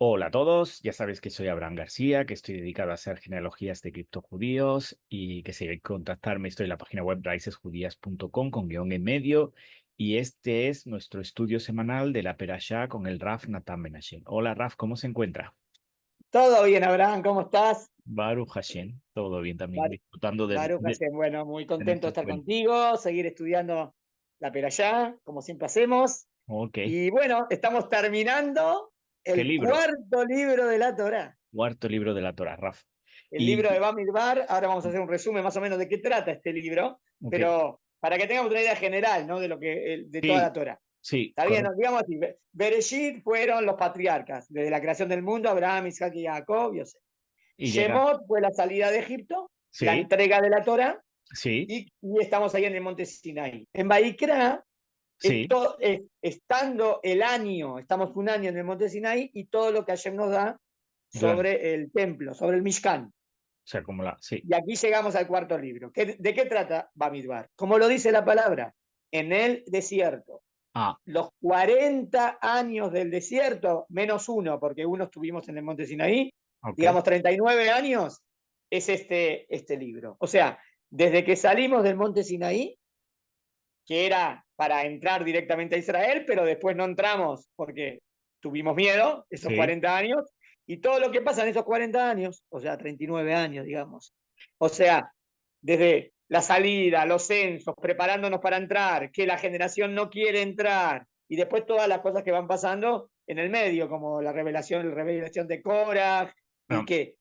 Hola a todos, ya sabéis que soy Abraham García, que estoy dedicado a hacer genealogías de criptojudíos y que si queréis contactarme estoy en la página web raicesjudías.com con guión en medio y este es nuestro estudio semanal de la Perashá con el Raf Natan Ben Hashem. Hola Raf, ¿cómo se encuentra? Todo bien, Abraham, ¿cómo estás? Baruch Hashem, todo bien también, Bar- disfrutando Baruch Hashem, bueno, muy de contento de nuestro estar puente. contigo, seguir estudiando la Perashá, como siempre hacemos. Ok, Y bueno, estamos terminando ¿qué el libro? cuarto libro de la Torá, Cuarto libro de la Torah, Raf. el libro de Y, Bamidbar. Ahora vamos a hacer un resumen más o menos de qué trata este libro, ok, pero para que tengamos una idea general, ¿no? De toda la sí, Torá. sí, Está bien, correcto. digamos así. Bereshit fueron los patriarcas, desde la creación del mundo, Abraham, Isaac y Jacob, Yosef. Y llega, Shemot fue la salida de Egipto, la sí, entrega de la Torá. sí, Y estamos ahí en el monte Sinaí. En Baikra, sí, estando el año, estamos un año en el monte Sinaí y todo lo que Hashem nos da durante, sobre el templo, sobre el Mishkan. o sea, como la, sí. Y aquí llegamos al cuarto libro. ¿De qué trata Bamidbar? Como lo dice la palabra, en el desierto. Ah, Los 40 años del desierto, menos uno, porque uno estuvimos en el monte Sinaí, ok, digamos 39 años, es este libro. O sea, desde que salimos del monte Sinaí, que era para entrar directamente a Israel, pero después no entramos porque tuvimos miedo, esos sí, 40 años, y todo lo que pasa en esos 40 años, o sea, 39 años, digamos. O sea, desde la salida, los censos, preparándonos para entrar, que la generación no quiere entrar, y después todas las cosas que van pasando en el medio, como la revelación de Korah, y no, que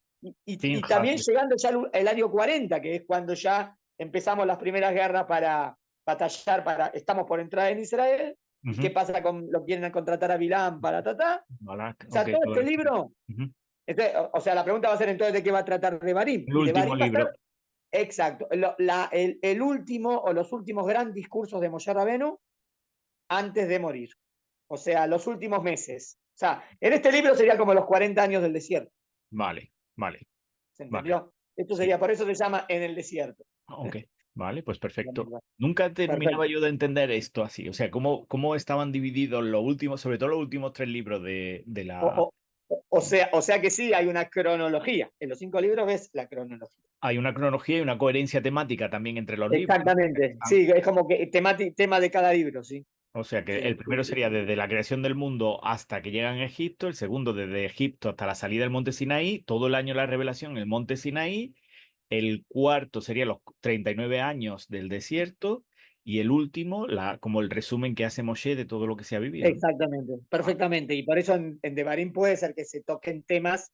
y Pinhas, también llegando ya el año 40, que es cuando ya empezamos las primeras guerras para batallar estamos por entrar en Israel, y qué ujú, pasa con, lo quieren contratar a Bilán para tatá. Balak, O sea, ok, todo todo este esto. libro, Ujú. o sea, la pregunta va a ser entonces de qué va a tratar de Barim. El Y de último Barim va a ser, libro, exacto, el último o los últimos grandes discursos de Moshe Rabenu antes de morir. O sea, los últimos meses. O sea, en este libro sería como los 40 años del desierto. vale, vale, ¿Se vale, entendió? Esto sí, sería, por eso se llama En el desierto. ok, vale, pues perfecto. Nunca terminaba Perfecto. yo de entender esto así, o sea, cómo estaban divididos los últimos, sobre todo los últimos tres libros de O, la... o, o sea que sí, hay una cronología. En los 5 libros ves la cronología. Hay una cronología y una coherencia temática también entre los libros. Exactamente. Sí, es como que tema de cada libro, sí. O sea que Sí, el sí, primero sí. sería desde la creación del mundo hasta que llegan a Egipto, el segundo desde Egipto hasta la salida del monte Sinaí, todo el año la revelación en el monte Sinaí, el cuarto sería los 39 años del desierto y el último, como el resumen que hace Moshe de todo lo que se ha vivido, ¿no? Exactamente, Ah, perfectamente. Y por eso en Devarim puede ser que se toquen temas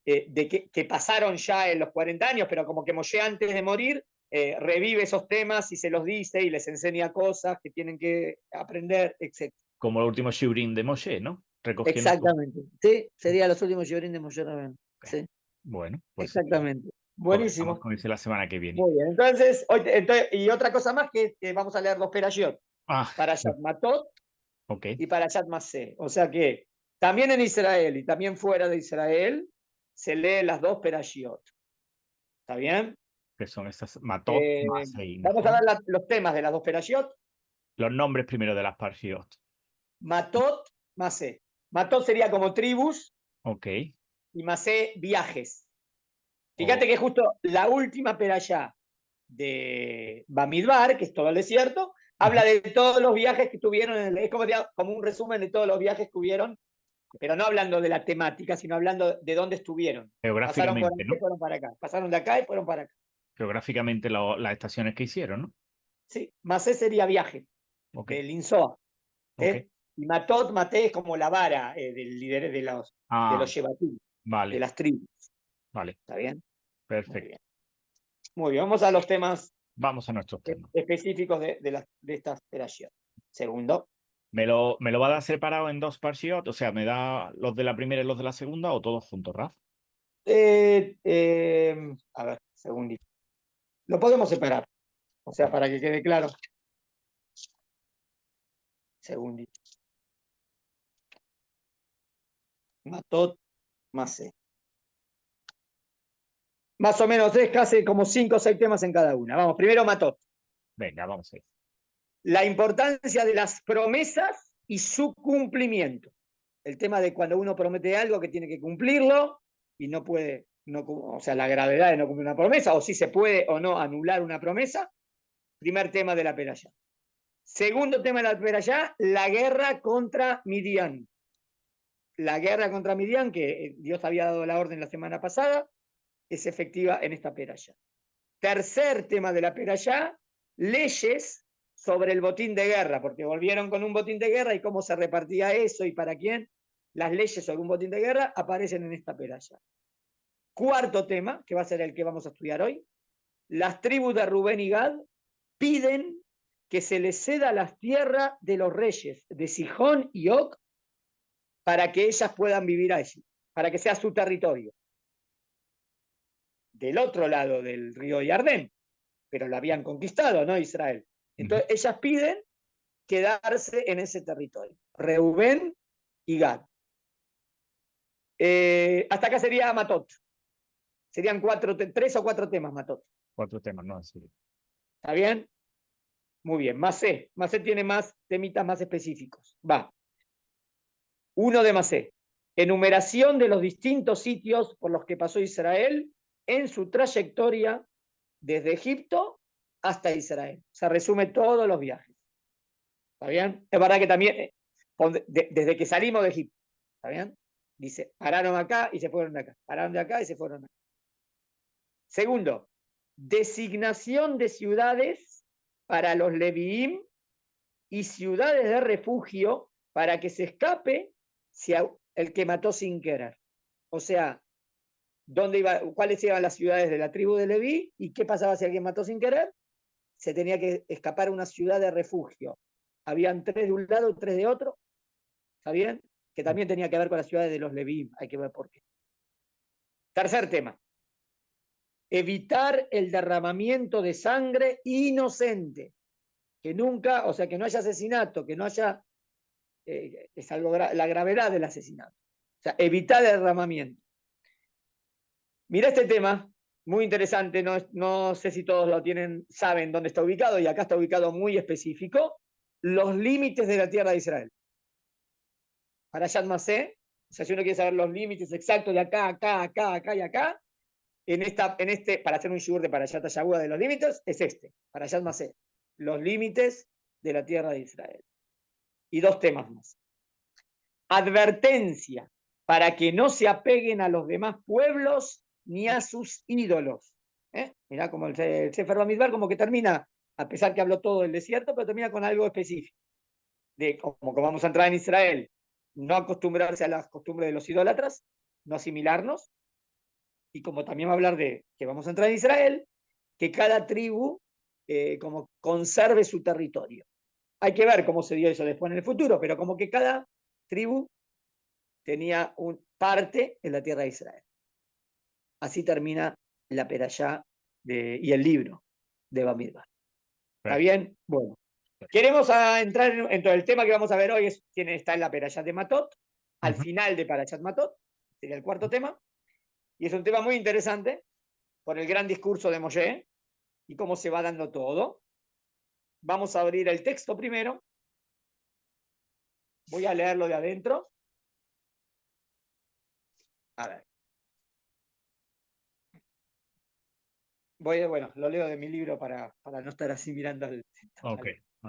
que pasaron ya en los 40 años, pero como que Moshe antes de morir revive esos temas y se los dice y les enseña cosas que tienen que aprender, etc. como el último Shurim de Moshe, ¿no? Recogiendo todo. Exactamente. Sí, sería los últimos Yorin de Moshe Rabbeinu. Ok. Sí, Bueno, pues exactamente. comenzamos Buenísimo. con ese la semana que viene. Muy bien. Entonces, y otra cosa más que vamos a leer los Perashiot. Ah, Parashat Matot ok. y Parashat Masé. O sea que también en Israel y también fuera de Israel se leen las dos Perashiot. ¿Está bien? Que son estas Matot Eh, más Ein, vamos a ver los temas de las dos Perashiot. los nombres primero de las Parshiot. Matot, Masé. Matot sería como tribus Ok. y Masé viajes. O, Fíjate que justo la última Perashá de Bamidbar, que es todo el desierto, ujú. habla de todos los viajes que tuvieron, es como un resumen de todos los viajes que hubieron, pero no hablando de la temática, sino hablando de dónde estuvieron. Pasaron por Geográficamente, aquí, ¿no? fueron para acá. Pasaron de acá y fueron para acá. Geográficamente las estaciones que hicieron, ¿no? Sí, Masé sería viaje, Ok, del Insoa. ok. Y Matot, Maté es como la vara del líder de los Ah, Shebatim, de vale, las tribus. vale, ¿Está bien? Muy bien. perfecto. Muy bien, vamos a los temas Vamos a nuestros temas. específicos de estas operaciones. Segundo, ¿Me lo va a dar separado en dos Parshiot? O sea, ¿me da los de la primera y los de la segunda o todos juntos, Raf? a ver, segundito. Lo podemos separar, o Ok, sea, para que quede claro. Segundito. Matot, Masé. Más o menos es casi como 5 o 6 temas en cada una. Vamos, primero Matot. venga, vamos a ir. La importancia de las promesas y su cumplimiento. El tema de cuando uno promete algo que tiene que cumplirlo y no puede, no, o sea, la gravedad de no cumplir una promesa, o si se puede o no anular una promesa. Primer tema de la Perashá. Segundo tema de la Perashá, la guerra contra Midian. La guerra contra Midian, que Dios había dado la orden la semana pasada, es efectiva en esta Perashá. Tercer tema de la Perashá, leyes sobre el botín de guerra, porque volvieron con un botín de guerra y cómo se repartía eso y para quién. Las leyes sobre un botín de guerra aparecen en esta Perashá. Cuarto tema, que va a ser el que vamos a estudiar hoy, las tribus de Rubén y Gad piden que se les ceda las tierras de los reyes de Sijón y Og para que ellas puedan vivir allí, para que sea su territorio. Del otro lado del río Jordán, pero lo habían conquistado, ¿no? Israel. Entonces, ellas piden quedarse en ese territorio. Reubén y Gad. Hasta acá sería Matot. Serían 3 o 4 temas, Matot. 4 temas, ¿no? Sí. ¿Está bien? Muy bien. Masé. Masé tiene más temitas más específicos. Va. 1 de Masé. Enumeración de los distintos sitios por los que pasó Israel en su trayectoria desde Egipto hasta Israel. Se resume todos los viajes. ¿Está bien? Es verdad que también, desde que salimos de Egipto, ¿está bien? Dice, pararon acá y se fueron de acá. Pararon de acá y se fueron de acá. Segundo, designación de ciudades para los Leviim y ciudades de refugio para que se escape si el que mató sin querer. O sea, ¿cuáles eran las ciudades de la tribu de Leví y qué pasaba si alguien mató sin querer? Se tenía que escapar a una ciudad de refugio. Habían 3 de un lado y 3 de otro. ¿Está bien? Que también tenía que ver con las ciudades de los Leví. Hay que ver por qué. Tercer tema. Evitar el derramamiento de sangre inocente. Que nunca, o sea, que no haya asesinato, que no haya es algo la gravedad del asesinato. O sea, evitar el derramamiento. Mira este tema, muy interesante, no sé si todos lo tienen, saben dónde está ubicado, y acá está ubicado muy específico, los límites de la tierra de Israel. Para Yad Masé, o sea, si uno quiere saber los límites exactos de acá, acá, acá, acá y acá, para hacer un shiur de Parashat Hayagua de los límites, es para Yad Masé, los límites de la tierra de Israel. Y 2 temas más. Advertencia para que no se apeguen a los demás pueblos ni a sus ídolos. Mirá como el Sefer Bamidbar como que termina, a pesar que habló todo del desierto, pero termina con algo específico. De como que vamos a entrar en Israel, no acostumbrarse a las costumbres de los idólatras, no asimilarnos, y como también va a hablar de que vamos a entrar en Israel, que cada tribu como conserve su territorio. Hay que ver cómo se dio eso después en el futuro, pero como que cada tribu tenía parte en la tierra de Israel. Así termina la Perashá y el libro de Bamidbar. ¿Está bien? Bueno. Queremos entrar en todo el tema que vamos a ver hoy, es quién está en la Perashá de Matot, al final de Parashat Matot, sería el 4 tema, y es un tema muy interesante por el gran discurso de Moshe y cómo se va dando todo. Vamos a abrir el texto primero. Voy a leerlo de adentro. A ver. Bueno, lo leo de mi libro para no estar así mirando al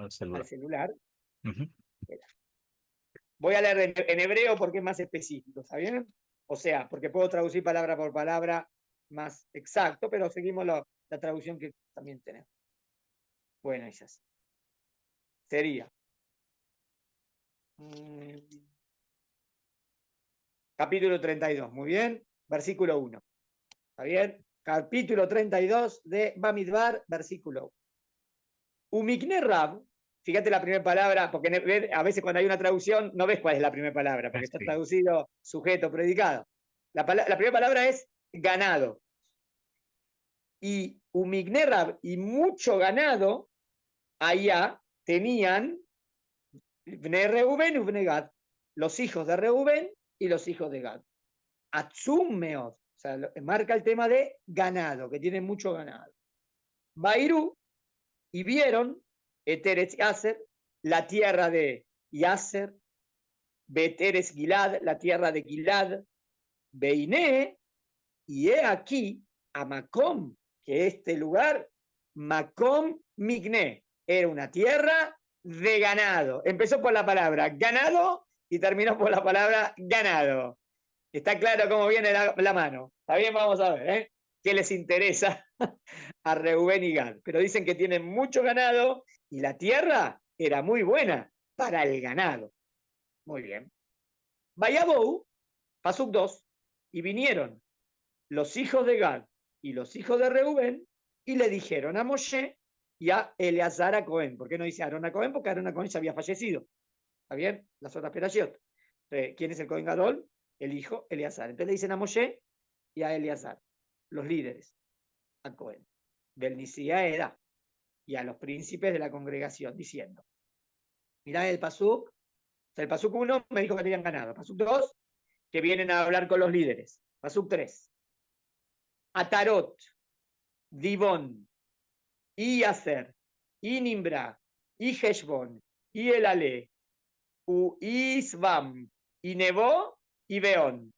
celular. Voy a leer en hebreo porque es más específico, ¿está bien? O sea, porque puedo traducir palabra por palabra más exacto, pero seguimos la traducción que también tenemos. Bueno, esas. Sería. Capítulo 32, muy bien. Versículo 1. ¿Está bien? Capítulo 32 de Bamidbar, versículo 1. Umikne Rab, fíjate la primera palabra, porque a veces cuando hay una traducción no ves cuál es la primera palabra, porque está traducido sujeto, predicado. La primera palabra es ganado. Y Umikne Rab y mucho ganado allá tenían Bne Reuben y Bne Gad, los hijos de Reuben y los hijos de Gad. Atzum Meod, o sea, marca el tema de ganado, que tienen mucho ganado. Bairú, y vieron Eteretz Yaser, la tierra de Yaser, Beteres Gilad, la tierra de Gilad, Beiné, y he aquí a Macom, que este lugar, Macom Migné, era una tierra de ganado. Empezó por la palabra ganado y terminó por la palabra ganado. Está claro cómo viene la mano. Está bien, vamos a ver, ¿eh? ¿Qué les interesa a Reubén y Gad? Pero dicen que tienen mucho ganado y la tierra era muy buena para el ganado. Muy bien. Vayabou, Pasuk 2, y vinieron los hijos de Gad y los hijos de Reubén y le dijeron a Moshe y a Eleazar a Cohen. ¿Por qué no dice Aarón a Cohen? Porque Aarón a Cohen ya había fallecido. ¿Está bien? Las otras perashiot. ¿Quién es el Cohen Gadol? El hijo Eleazar. Entonces le dicen a Moshe y a Eleazar, los líderes, a Cohen, del Nisía Edá, y a los príncipes de la congregación, diciendo, mirá el Pasuk, o sea, el Pasuk 1 me dijo que habían ganado, Pasuk 2, que vienen a hablar con los líderes, Pasuk 3, Atarot, Dibón, y Aser, y Nimbra, y Heshbon, y Elale, u Isbam, y Nebo, y Beón.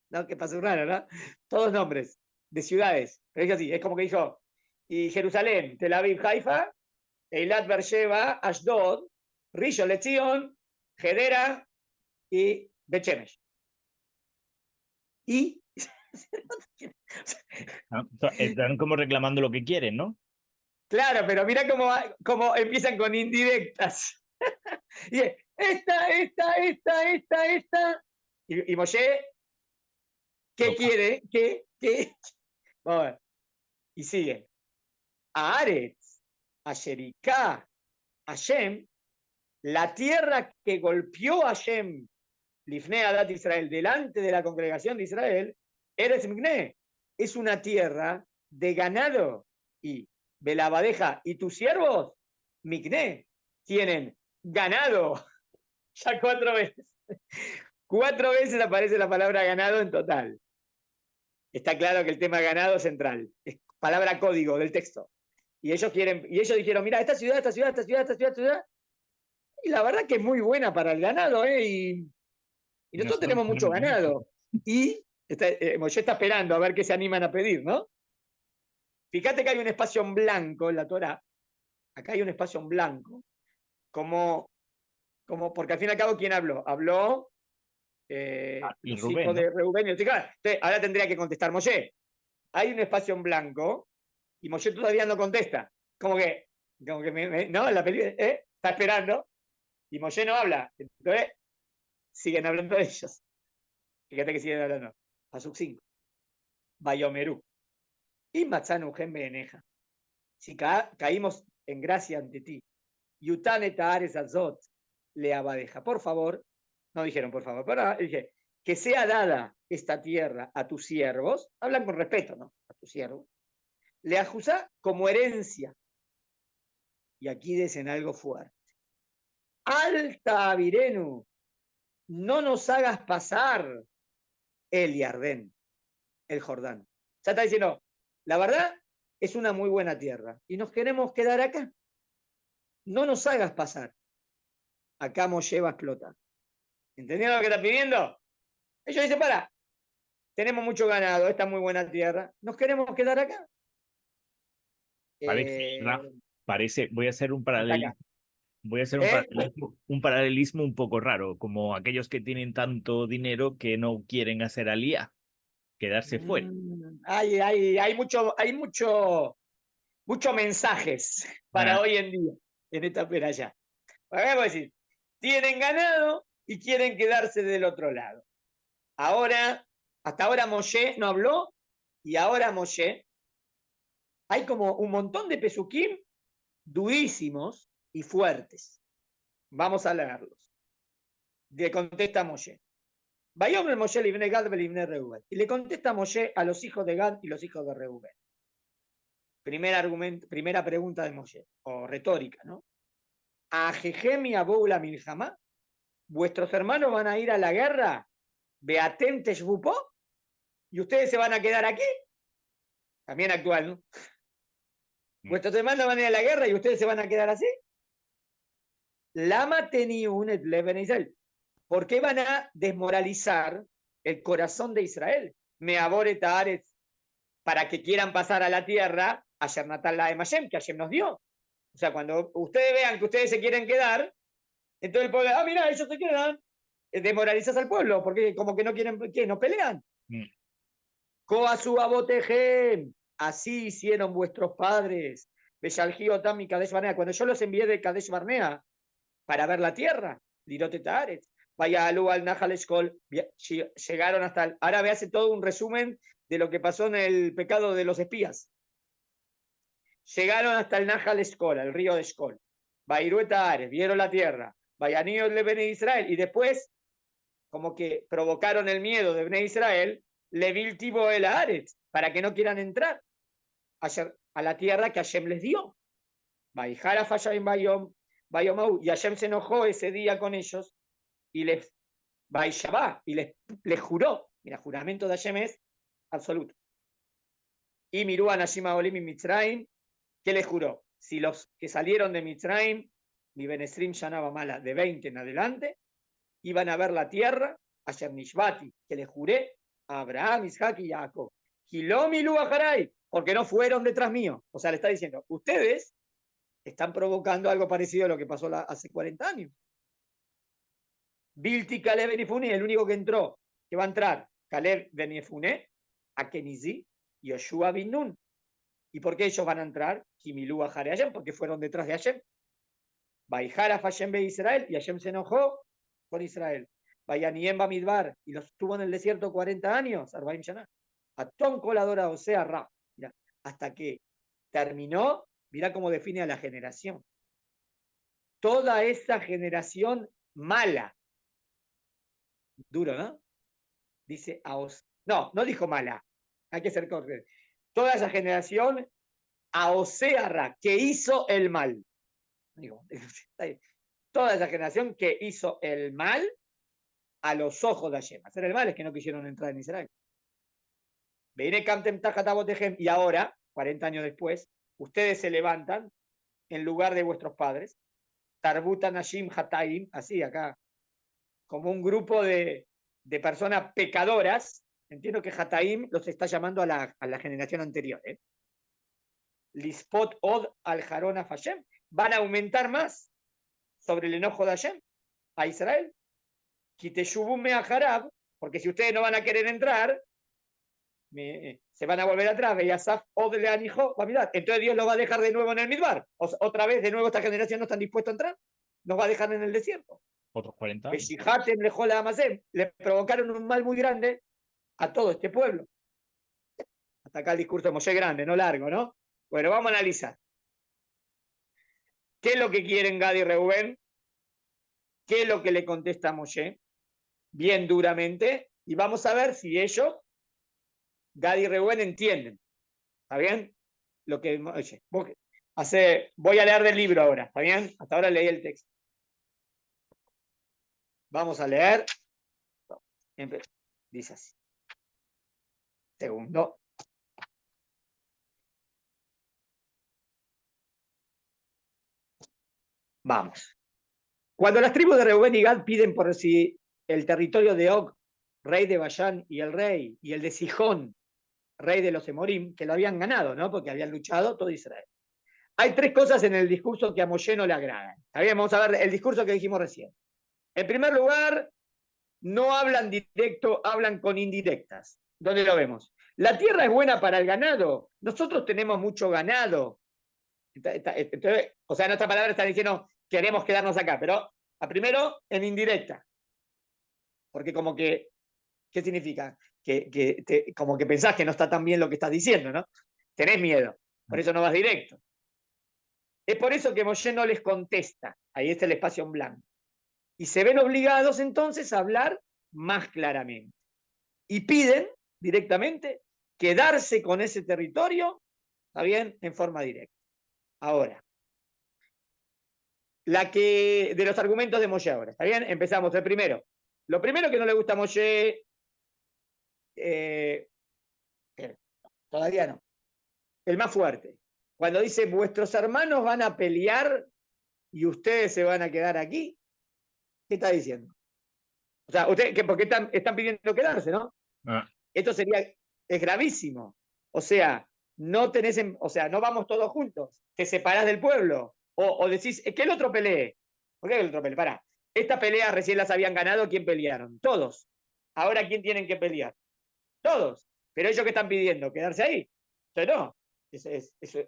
¿No? Que pasó raro, ¿no? Todos nombres de ciudades. Pero es así, es como que dijo, y Jerusalén, Tel Aviv, Haifa, Eilat, Beersheba, Ashdod, Rishon LeZion, Gedera y Bet-Shemesh. Y Están como reclamando lo que quieren, ¿no? claro, pero mira cómo empiezan con indirectas. Y esta. Y Moshe, ¿qué quiere? ¿Qué? Vamos a ver. Y sigue. A Aretz, a Shericá, a Shem, la tierra que golpeó a Shem, Lifnei Adat Israel, delante de la congregación de Israel, Eretz Migné, es una tierra de ganado. Y Belabadeja y tus siervos, Migné, tienen ganado. Ya 4 veces. 4 veces aparece la palabra ganado en total. Está claro que el tema ganado es central. Es palabra código del texto. Y ellos dijeron, mira, esta ciudad. Y la verdad que es muy buena para el ganado, ¿eh? Y nosotros tenemos mucho ganado. Y Moshe está esperando a ver qué se animan a pedir, ¿no? Fíjate que hay un espacio en blanco en la Torá. Acá hay un espacio en blanco. Porque al fin y al cabo, ¿quién habló? Habló Y los Rubén, hijos ¿no? de Reubén y los hijos. Entonces, ahora tendría que contestar Moshe. Hay un espacio en blanco y Moshe todavía no contesta. Como que no, la película, está esperando y Moshe no habla. Entonces, siguen hablando de ellos. Fíjate que siguen hablando. Pasuk 5. Bayomerú. Y Matzanu Gen Beneja. Si caímos en gracia ante ti. Yutane Taares Azot le abadeja. Por favor, no dijeron por favor, pero dije, que sea dada esta tierra a tus siervos, hablan con respeto, ¿no? A tus siervos. Le ajusa como herencia. Y aquí dicen algo fuerte. Alta Virenu, no nos hagas pasar el Yardén, el Jordán. Ya está diciendo, la verdad es una muy buena tierra y nos queremos quedar acá. No nos hagas pasar. Acá Moshe va a explotar. ¿Entendieron lo que está pidiendo? Ellos dicen, tenemos mucho ganado, esta muy buena tierra, nos queremos quedar acá. Parece, Raf, voy a hacer un Hasta acá. paralelismo. Voy a hacer ¿Eh? un paralelismo un poco raro, como aquellos que tienen tanto dinero que no quieren hacer alía, quedarse fuera. Hay muchos mensajes para Ah, hoy en día en esta peralla. Vamos a decir, tienen ganado y quieren quedarse del otro lado. Hasta ahora Moshe no habló y ahora Moshe, hay como un montón de pesukim durísimos y fuertes. Vamos a leerlos. Le contesta Moshe. Vayomer Moshe libne Gad libne Reuben. Y le contesta Moshe a los hijos de Gad y los hijos de Reuben. Primera pregunta de Moshe, o retórica, ¿no? A Jejem y Aboula Milhamá, vuestros hermanos van a ir a la guerra, Beatem Teshbupó, y ustedes se van a quedar aquí. También actual, ¿no? Vuestros hermanos van a ir a la guerra y ustedes se van a quedar así. Lama teniun et leven Israel. ¿Por qué van a desmoralizar el corazón de Israel? Me abore Taaretz, para que quieran pasar a la tierra, ayer Natal la de Mayem, que ayer nos dio. O sea, cuando ustedes vean que ustedes se quieren quedar, entonces el pueblo, mira, ellos se quedan, desmoralizas al pueblo, porque como que no quieren, ¿qué? ¿No pelean? Koasu abotejem, así hicieron vuestros padres. Beshalgio Tami Kadesh Barnea, cuando yo los envié de Kadesh Barnea para ver la tierra, Lirote Taaretz, vaya Alu al Nahal Eshkol, llegaron hasta ahora me hace todo un resumen de lo que pasó en el pecado de los espías. Llegaron hasta el Nahal Eshkol, el río de Eshkol. Bairueta Ares, vieron la tierra. Vayaníos de Bene Israel. Y después, como que provocaron el miedo de Bene Israel, Levil Tibo el Ares, para que no quieran entrar a la tierra que Hashem les dio. Baijara Fashayim Bayom, Bayomau. Y Hashem se enojó ese día con ellos y les Baishabá, y les juró. Mira, juramento de Hashem es absoluto. Y mirú a Nashima Olim y Mitzrayim, ¿qué les juró? Si los que salieron de Mitzrayim, mi Benestrim Shanaba Mala, de 20 en adelante, iban a ver la tierra, a Nishbati, que le juré a Abraham, Isaac y Jacob. Kilomilu Aharay, porque no fueron detrás mío. O sea, le está diciendo, ustedes están provocando algo parecido a lo que pasó hace 40 años. Bilti Caleb Benifune, el único que entró, que va a entrar, Caleb Benifune, a Kenizi, Yoshua bin Nun. ¿Y por qué ellos van a entrar? Kimilú a Hashem, porque fueron detrás de Hashem. Baijara Hashem be Israel, y Hashem se enojó con Israel. Vayaniem Bamidbar, y los tuvo en el desierto 40 años, Arbaim Shana. Atón coladora, o sea, Ra. Mira, hasta que terminó, mira cómo define a la generación. Toda esa generación mala. Duro, ¿no? Dice no, no dijo mala. Hay que ser correcto. Toda esa generación a Osearra, que hizo el mal. Digo, toda esa generación que hizo el mal a los ojos de Hashem. Hacer el mal es que no quisieron entrar en Israel. Y ahora, 40 años después, ustedes se levantan en lugar de vuestros padres. Tarbutan Hashim Hataim, así acá, como un grupo de personas pecadoras. Entiendo que Hataim los está llamando a la generación anterior. Lispot Od al Harona Hashem. Van a aumentar más sobre el enojo de Hashem a Israel. Kiteshubume a Harab, porque si ustedes no van a querer entrar, se van a volver atrás. Beyasaf Od le anijo. Entonces Dios lo va a dejar de nuevo en el Midbar. Otra vez, de nuevo, esta generación no están dispuestos a entrar. Nos va a dejar en el desierto. Otros 40 años. Le provocaron un mal muy grande a todo este pueblo. Hasta acá el discurso de Moshe grande, no largo, ¿no? Bueno, vamos a analizar. ¿Qué es lo que quieren Gad y Reubén? ¿Qué es lo que le contesta Moshe? Bien duramente. Y vamos a ver si ellos, Gad y Reubén, entienden. ¿Está bien? Lo que, oye, voy a leer del libro ahora. ¿Está bien? Hasta ahora leí el texto. Vamos a leer. Dice así. Segundo. Vamos. Cuando las tribus de Reubén y Gad piden por si el territorio de Og, rey de Bayán, y el de Sijón, rey de los Emorim, que lo habían ganado, ¿no? Porque habían luchado todo Israel. Hay tres cosas en el discurso que a Moshe no le agradan. ¿Está bien? Vamos a ver el discurso que dijimos recién. En primer lugar, no hablan directo, hablan con indirectas. ¿Dónde lo vemos? La tierra es buena para el ganado. Nosotros tenemos mucho ganado. Entonces, o sea, en otras palabras están diciendo, queremos quedarnos acá, pero a primero en indirecta. Porque como que, ¿qué significa? Como que pensás que no está tan bien lo que estás diciendo, ¿no? Tenés miedo, por eso no vas directo. Es por eso que Moshe no les contesta. Ahí está el espacio en blanco. Y se ven obligados entonces a hablar más claramente. Y piden directamente quedarse con ese territorio, ¿está bien? En forma directa. Ahora, de los argumentos de Moshe ahora, ¿está bien? Empezamos el primero. Lo primero que no le gusta a Moshe, todavía no, el más fuerte. Cuando dice, vuestros hermanos van a pelear y ustedes se van a quedar aquí. ¿Qué está diciendo? O sea, porque están pidiendo quedarse, ¿no? Ah, Esto es gravísimo. O sea, o sea, no vamos todos juntos, te separás del pueblo, o decís, que el otro pelee. ¿Por qué el otro pelee? Pará, esta pelea recién las habían ganado, ¿quién pelearon? Todos. Ahora, ¿quién tienen que pelear? Todos. Pero ellos que están pidiendo, quedarse ahí. Entonces, no,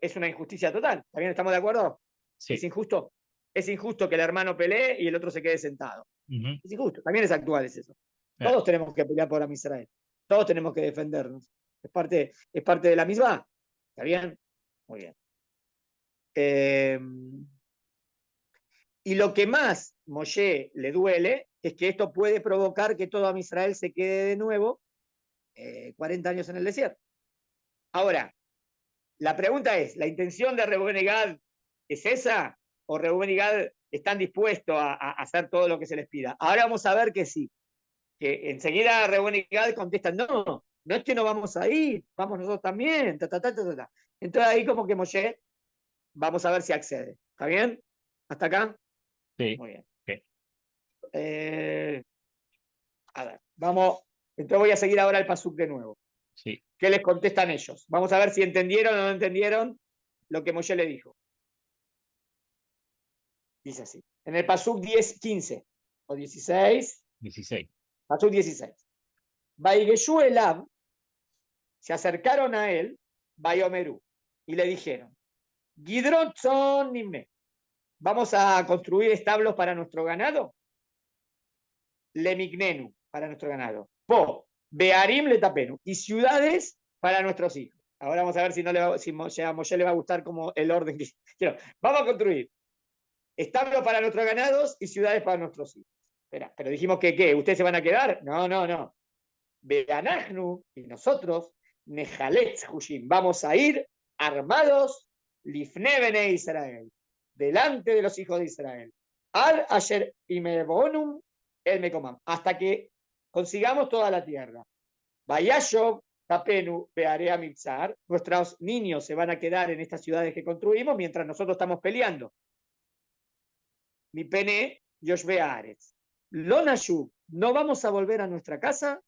es una injusticia total. ¿También estamos de acuerdo? Es sí. injusto. Es injusto que el hermano pelee y el otro se quede sentado. Ujú. Es injusto. También es actual, es eso. Ah, Todos tenemos que pelear por Israel. Todos tenemos que defendernos. Es parte de la misma. ¿Está bien? Muy bien. Eh, y lo que más Moshe le duele es que esto puede provocar que todo Israel se quede de nuevo 40 años en el desierto. Ahora, la pregunta es, ¿la intención de Reuben y Gad es esa? ¿O Reuben y Gad están dispuestos a hacer todo lo que se les pida? Ahora vamos a ver que sí. Que enseguida Reuben y Gad contestan, no, no es que no vamos a ir, vamos nosotros también. Ta, ta, ta, ta, ta, ta. Entonces ahí como que Moshe, vamos a ver si accede. ¿Está bien? ¿Hasta acá? sí. Muy bien. Ok. Eh, a ver, vamos. Entonces voy a seguir ahora el pasuk de nuevo. Sí. ¿Qué les contestan ellos? Vamos a ver si entendieron o no entendieron lo que Moshe le dijo. Dice así. En el pasuk 10, 15 o 16, 16. pasuk 16. Vaigeshu Elab, se acercaron a él, Bayomerú, y le dijeron, Gidrotzon Nime, vamos a construir establos para nuestro ganado. Lemignenu, para nuestro ganado. Po, Bearim Letapenu, y ciudades para nuestros hijos. Ahora vamos a ver si, no le va, si a Moshe le va a gustar como el orden que quiero. Vamos a construir establos para nuestros ganados y ciudades para nuestros hijos. Espera, pero dijimos que ¿qué? ¿Ustedes se van a quedar? No, no, no. Beanachnu, y nosotros, Nejaletz Hushim, vamos a ir armados, Lifne Bene Israel, delante de los hijos de Israel. Al Asher Imebonum el Mekomam, hasta que consigamos toda la tierra. Vayashov Tapenu Bearea Mitzar, nuestros niños se van a quedar en estas ciudades que construimos mientras nosotros estamos peleando. Mi pene Yoshbe Aretz. Lonashub, no vamos a volver a nuestra casa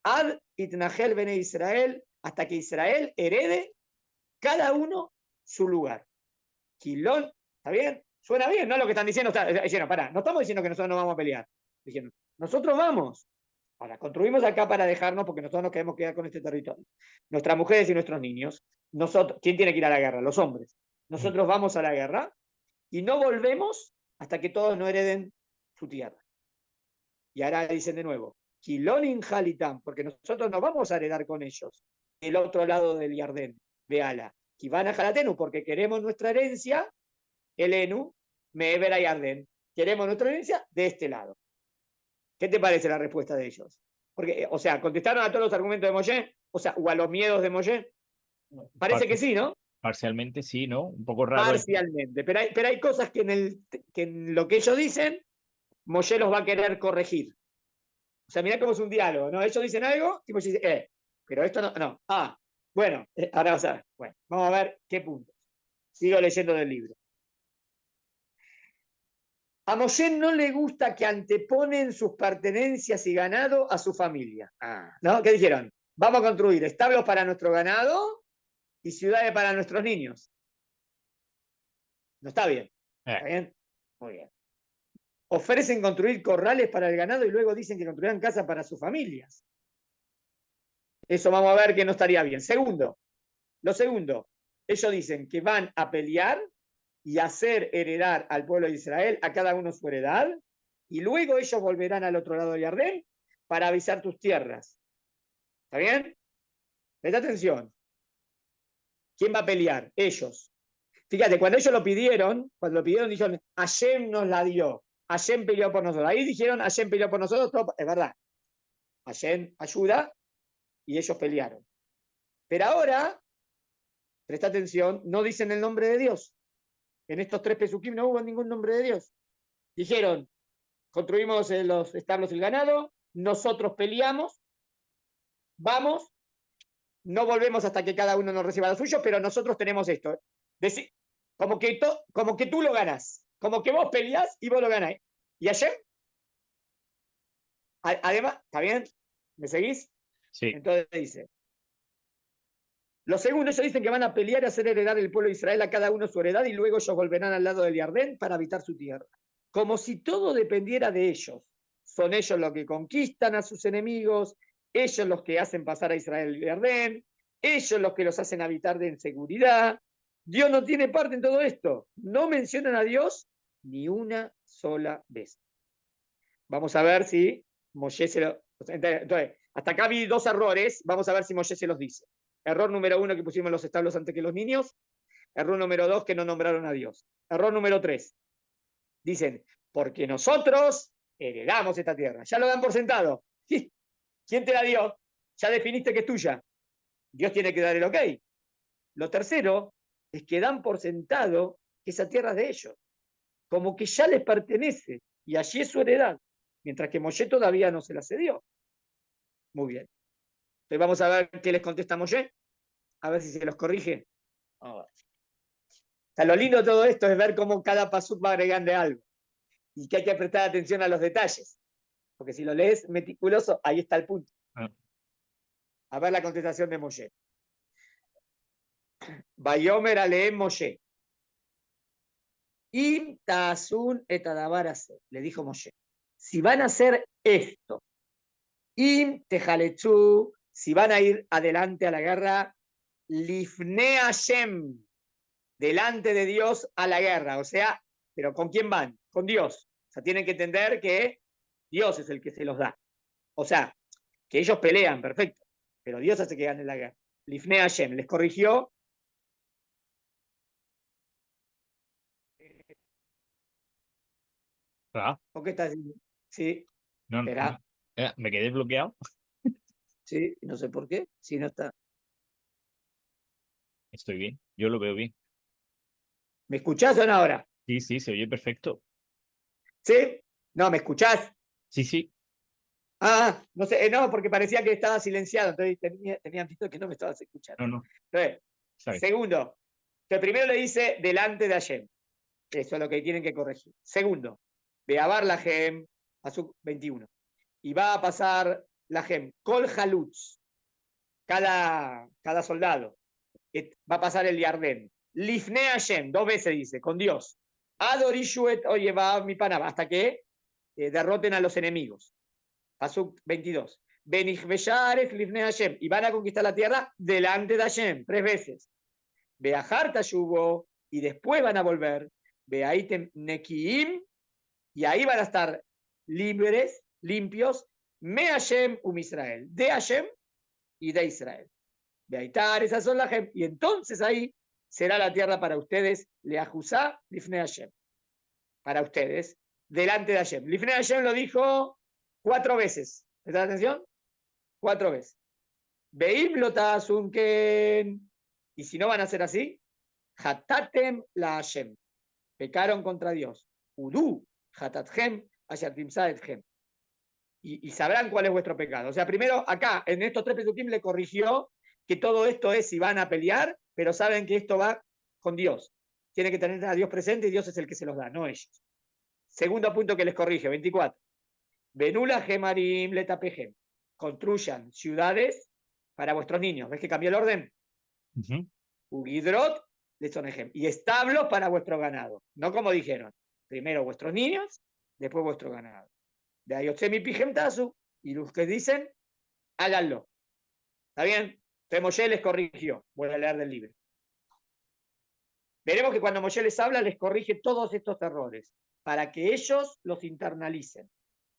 Ad itnahel bene Israel, hasta que Israel herede cada uno su lugar. Quilón, ¿está bien? Suena bien, ¿no? Lo que están diciendo, pará, no estamos diciendo que nosotros no vamos a pelear. Diciendo, nosotros vamos. Ahora, construimos acá para dejarnos porque nosotros nos queremos quedar con este territorio. Nuestras mujeres y nuestros niños, nosotros, ¿quién tiene que ir a la guerra? Los hombres. Mm. Nosotros vamos a la guerra y no volvemos hasta que todos no hereden su tierra. Y ahora dicen de nuevo, Kilonin Halitam, porque nosotros nos vamos a heredar con ellos, el otro lado del Yardén, Beala. Kivana Jalatenu, porque queremos nuestra herencia, Elenu, Mever a Yardén. Queremos nuestra herencia de este lado. ¿Qué te parece la respuesta de ellos? Porque, o sea, contestaron a todos los argumentos de Moshe, o sea, o a los miedos de Moshe. Parece que sí, ¿no? Parcialmente sí, ¿no? Un poco raro. Parcialmente. Pero hay cosas que en lo que ellos dicen, Moshe los va a querer corregir. O sea, mirá cómo es un diálogo, ¿no? Ellos dicen algo, tipo dice, pero esto no, no. Ah, bueno, ahora vas a ver. Bueno, vamos a ver qué puntos. Sigo leyendo del libro. A Moshe no le gusta que anteponen sus pertenencias y ganado a su familia. Ah, ¿no? ¿Qué dijeron? Vamos a construir establos para nuestro ganado y ciudades para nuestros niños. No está bien. Eh, ¿Está bien? Muy bien. Ofrecen construir corrales para el ganado y luego dicen que construirán casas para sus familias. Eso vamos a ver que no estaría bien. Segundo, lo segundo, ellos dicen que van a pelear y hacer heredar al pueblo de Israel a cada uno su heredad, y luego ellos volverán al otro lado del Jardín para avisar tus tierras. ¿Está bien? Presta atención. ¿Quién va a pelear? Ellos. Fíjate, cuando lo pidieron, dijeron, Hashem nos la dio. Hashem peleó por nosotros. Ahí dijeron, Hashem peleó por nosotros. Todo, es verdad. Hashem ayuda y ellos pelearon. Pero ahora, presta atención, no dicen el nombre de Dios. En estos tres pesukim no hubo ningún nombre de Dios. Dijeron, construimos los establos y el ganado, nosotros peleamos, vamos, no volvemos hasta que cada uno nos reciba lo suyo, pero nosotros tenemos esto. Como que tú lo ganás. Como que vos peleás y vos lo ganás. Y Hashem, además, ¿está bien? ¿Me seguís? Sí. Entonces dice, los segundos ellos dicen que van a pelear y hacer heredar el pueblo de Israel a cada uno su heredad y luego ellos volverán al lado del Jardín para habitar su tierra. Como si todo dependiera de ellos. Son ellos los que conquistan a sus enemigos, ellos los que hacen pasar a Israel el Jardín, ellos los que los hacen habitar en seguridad. Dios no tiene parte en todo esto. No mencionan a Dios ni una sola vez. Vamos a ver si Moshe se lo... Entonces, hasta acá vi dos errores, vamos a ver si Moshe se los dice. Error número 1, que pusimos los establos antes que los niños. Error número 2, que no nombraron a Dios. Error número 3, dicen, porque nosotros heredamos esta tierra. Ya lo dan por sentado. ¿Quién te la dio? Ya definiste que es tuya. Dios tiene que dar el ok. Lo tercero es que dan por sentado que esa tierra es de ellos. Como que ya les pertenece. Y allí es su heredad. Mientras que Moshe todavía no se la cedió. Muy bien. Entonces vamos a ver qué les contesta Moshe. A ver si se los corrige. O sea, lo lindo de todo esto es ver cómo cada pasuk va agregando algo. Y que hay que prestar atención a los detalles. Porque si lo lees meticuloso, ahí está el punto. A ver la contestación de Moshe. Bayomer aleem Moshe. Im ta'asun et adabarase. Le dijo Moshe. Si van a hacer esto, im tejaletzu, si van a ir adelante a la guerra, lifne Hashem, delante de Dios a la guerra. O sea, ¿pero con quién van? Con Dios. O sea, tienen que entender que Dios es el que se los da. O sea, que ellos pelean, perfecto. Pero Dios hace que ganen la guerra. Lifne Hashem les corrigió. Ah, ¿O qué estás diciendo? Sí, no, no, espera. me quedé bloqueado. Sí, no sé por qué. Si no está. Estoy bien, yo lo veo bien. ¿Me escuchás o no ahora? Sí, sí, se oye perfecto. ¿Sí? No, ¿me escuchás? Sí, sí, Ah, no sé, no, porque parecía que estaba silenciado, entonces tenían visto que no me estabas escuchando. no, no, Entonces, ¿sabes? segundo, que primero le dice delante de Hashem. Eso es lo que tienen que corregir. Segundo, Beabar la Gem, Pasuk 21. Y va a pasar la Gem, Kol Halutz, cada soldado. Va a pasar el Yardén. Lifne Hashem, 2 veces dice, con Dios. Adorishuet, oye, va mi panaba, hasta que derroten a los enemigos. Pasuk 22. Benich Lifne Hashem. Y van a conquistar la tierra delante de Hashem, 3 veces. Beajar Tayubo, y después van a volver. Beaitem Nekiim, y ahí van a estar libres, limpios. Me Hashem Israel. De Hashem y de Israel. Beaitar, esas son las Hashem. Y entonces ahí será la tierra para ustedes. Leajusá Lifne Hashem. Para ustedes, delante de Hashem. Lifne Hashem lo dijo 4 veces. ¿Presta atención? 4 veces. Veim lotasunken. Y si no van a ser así, hatatem la Hashem. Pecaron contra Dios. Udu hatathem ashartimsaethem. Y sabrán cuál es vuestro pecado. O sea, primero acá, en estos 3 pesukim le corrigió que todo esto es si van a pelear, pero saben que esto va con Dios. Tiene que tener a Dios presente y Dios es el que se los da, no ellos. Segundo punto que les corrige, 24. Benula gemarim letapejem. Construyan ciudades para vuestros niños. ¿Ves que cambió el orden? Ugidrot lesonejem. Y establos para vuestro ganado. No como dijeron. Primero vuestros niños, después vuestro ganado. De Ayotzemi pijem tazu. Y los que dicen, háganlo. ¿Está bien? Entonces Moshe les corrigió. Voy a leer del libro. Veremos que cuando Moshe les habla, les corrige todos estos errores, para que ellos los internalicen.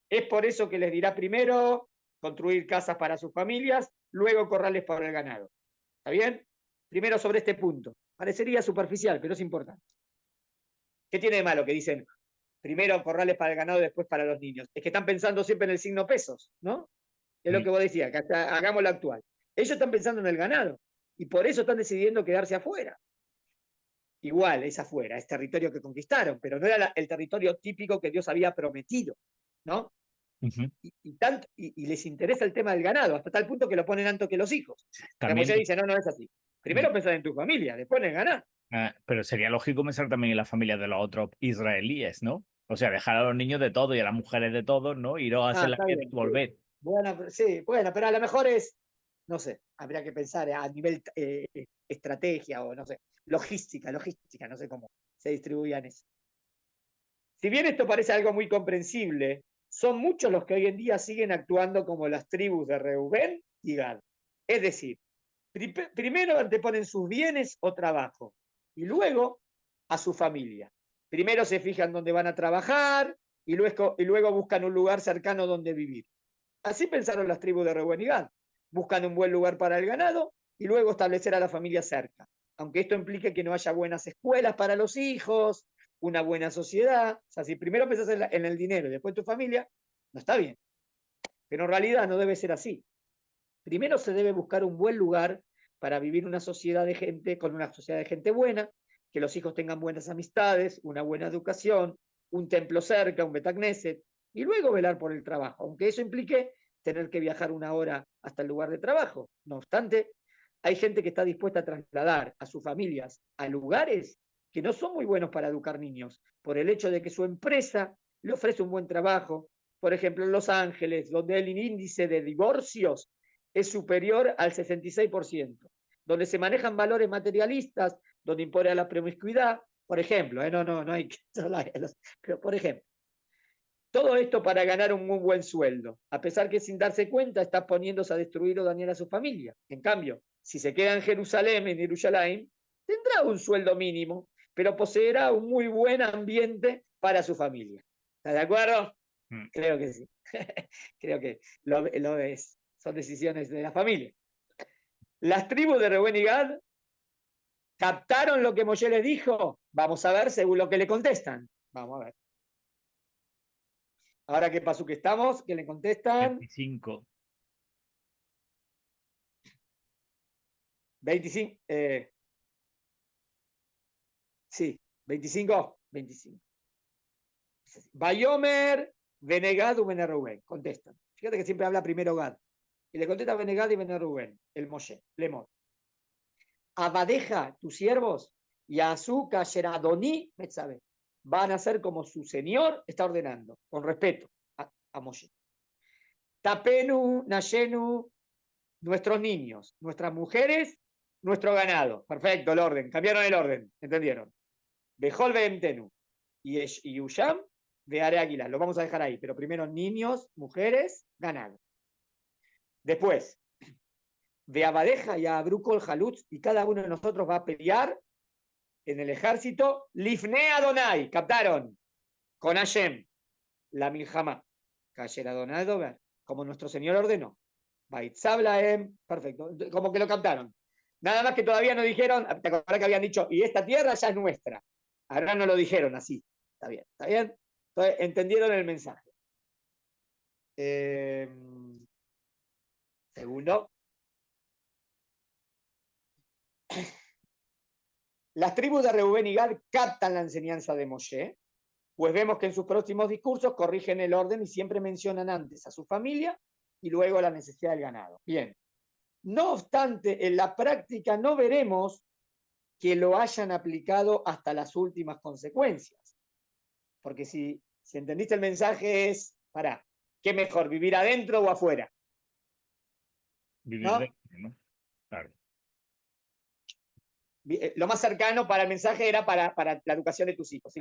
Es por eso que les dirá primero construir casas para sus familias, luego corrales para el ganado. ¿Está bien? Primero sobre este punto. Parecería superficial, pero es importante. ¿Qué tiene de malo que dicen primero corrales para el ganado y después para los niños? Es que están pensando siempre en el signo pesos, ¿no? Es lo que vos decías, que hasta hagamos lo actual. Ellos están pensando en el ganado y por eso están decidiendo quedarse afuera. Igual, es afuera, es territorio que conquistaron, pero no era el territorio típico que Dios había prometido, ¿no? Y les interesa el tema del ganado, hasta tal punto que lo ponen tanto que los hijos. También Moshe dice, no, no es así. Primero pensar en tu familia, después en el ganado. Pero sería lógico pensar también en la familia de los otros israelíes, ¿no? O sea, dejar a los niños de todo y a las mujeres de todo, ¿no? Iros a hacer la Está guerra y bien, sí. volver. Bueno, sí, bueno, pero a lo mejor es, no sé, habría que pensar a nivel estrategia o no sé, logística, no sé cómo se distribuían eso. Si bien esto parece algo muy comprensible, son muchos los que hoy en día siguen actuando como las tribus de Reubén y Gad. Es decir, primero anteponen sus bienes o trabajo y luego a su familia. Primero se fijan dónde van a trabajar y luego buscan un lugar cercano donde vivir. Así pensaron las tribus de Reuben y Gad. Buscan un buen lugar para el ganado y luego establecer a la familia cerca. Aunque esto implique que no haya buenas escuelas para los hijos, una buena sociedad. O sea, si primero pensás en el dinero y después tu familia, no está bien. Pero en realidad no debe ser así. Primero se debe buscar un buen lugar para vivir una sociedad de gente, con una sociedad de gente buena, que los hijos tengan buenas amistades, una buena educación, un templo cerca, un Betagneset, y luego velar por el trabajo, aunque eso implique tener que viajar una hora hasta el lugar de trabajo. No obstante, hay gente que está dispuesta a trasladar a sus familias a lugares que no son muy buenos para educar niños, por el hecho de que su empresa le ofrece un buen trabajo. Por ejemplo, en Los Ángeles, donde el índice de divorcios es superior al 66%, donde se manejan valores materialistas, donde impone la promiscuidad, por ejemplo, no hay que pero por ejemplo, todo esto para ganar un muy buen sueldo, a pesar que sin darse cuenta está poniéndose a destruir o dañar a su familia. En cambio, si se queda en Jerusalén, en Jerusalén, tendrá un sueldo mínimo, pero poseerá un muy buen ambiente para su familia. ¿Estás de acuerdo? Mm. Creo que sí. Creo que lo es. Son decisiones de la familia. Las tribus de Reuben y Gad captaron lo que Moshe les dijo. Vamos a ver según lo que le contestan. Vamos a ver. Ahora qué pasó que estamos, que le contestan 25. 25. Sí, 25. 25. Bayomer, Benegad u Reuben. Contestan. Fíjate que siempre habla primero Gad. Y le contesta Benegad y Reuben, el Moshe, Lemon. Abadeja, tus siervos, y Azuka, Sheradoni, Metzabe, van a ser como su señor está ordenando, con respeto a Moshe. Tapenu, Nayenu, nuestros niños, nuestras mujeres, nuestro ganado. Perfecto, el orden. Cambiaron el orden, ¿entendieron? Bejol Tenu y Usham de Are Águila. Lo vamos a dejar ahí, pero primero niños, mujeres, ganado. Después, de Abadeja y a Abrukol Halutz, y cada uno de nosotros va a pelear en el ejército, Lifne Adonai, captaron, con Hashem, la Miljama, Kasher Adonai Dover, como nuestro Señor ordenó. Baitzablaem, perfecto, como que lo captaron. Nada más que todavía no dijeron, te acordás que habían dicho, y esta tierra ya es nuestra. Ahora no lo dijeron así. Está bien, está bien. Entonces, entendieron el mensaje. Segundo, las tribus de Reubén y Gad captan la enseñanza de Moshe, pues vemos que en sus próximos discursos corrigen el orden y siempre mencionan antes a su familia y luego la necesidad del ganado. Bien. No obstante, en la práctica no veremos que lo hayan aplicado hasta las últimas consecuencias. Porque si entendiste el mensaje es, para, ¿qué mejor, vivir adentro o afuera? Vivir ¿No? dentro, ¿no? Claro. Lo más cercano para el mensaje era para la educación de tus hijos.